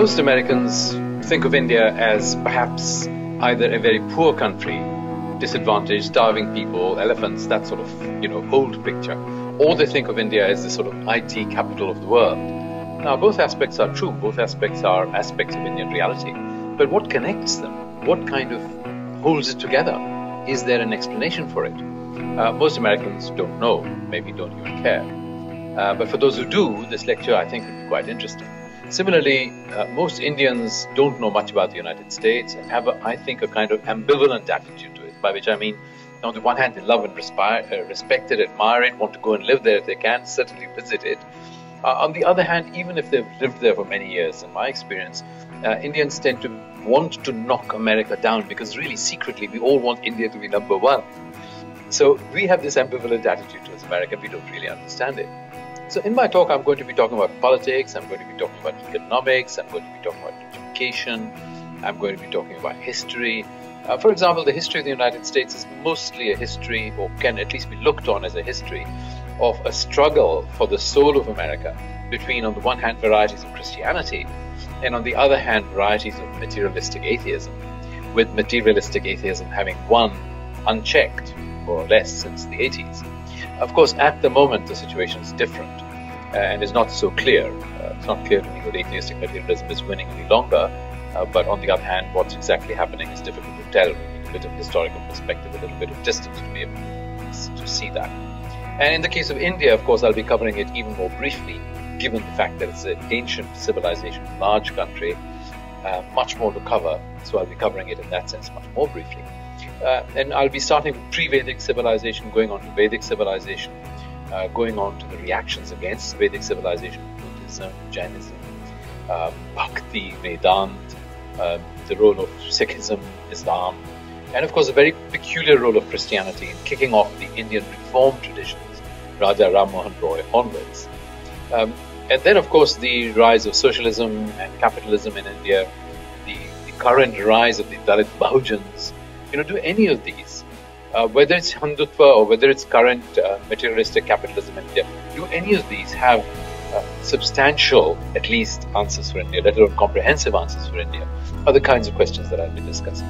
Most Americans think of India as perhaps either a very poor country, disadvantaged, starving people, elephants, that sort of, old picture, or they think of India as the sort of IT capital of the world. Now, both aspects are true. Both aspects are aspects of Indian reality. But what connects them? What kind of holds it together? Is there an explanation for it? Most Americans don't know, maybe don't even care. But for those who do, this lecture, I think, would be quite interesting. Similarly, most Indians don't know much about the United States and have, I think, a kind of ambivalent attitude to it, by which I mean, on the one hand, they love and respect it, admire it, want to go and live there if they can, certainly visit it. On the other hand, even if they've lived there for many years, in my experience, Indians tend to want to knock America down because really secretly we all want India to be number one. So we have this ambivalent attitude towards America, we don't really understand it. So in my talk, I'm going to be talking about politics, I'm going to be talking about economics, I'm going to be talking about education, I'm going to be talking about history. For example, the history of the United States is mostly a history, or can at least be looked on as a history, of a struggle for the soul of America between, on the one hand, varieties of Christianity, and on the other hand, varieties of materialistic atheism, with materialistic atheism having won unchecked, more or less, since the 80s. Of course, at the moment, the situation is different and is not so clear. It's not clear to me that atheistic materialism is winning any longer, but on the other hand, what's exactly happening is difficult to tell. We need a bit of historical perspective, a little bit of distance to be able to see that. And in the case of India, of course, I'll be covering it even more briefly, given the fact that it's an ancient civilization, large country, much more to cover, so I'll be covering it in that sense much more briefly. And I'll be starting with pre-Vedic civilization, going on to Vedic civilization, going on to the reactions against Vedic civilization, Buddhism, Jainism, Bhakti, Vedanta, the role of Sikhism, Islam, and of course a very peculiar role of Christianity in kicking off the Indian reform traditions, Raja Ram Mohan Roy onwards. And then of course the rise of socialism and capitalism in India, the current rise of the Dalit Bahujans. Do any of these, whether it's Hindutva or whether it's current materialistic capitalism in India, do any of these have substantial, at least, answers for India, let alone comprehensive answers for India, are the kinds of questions that I'll be discussing.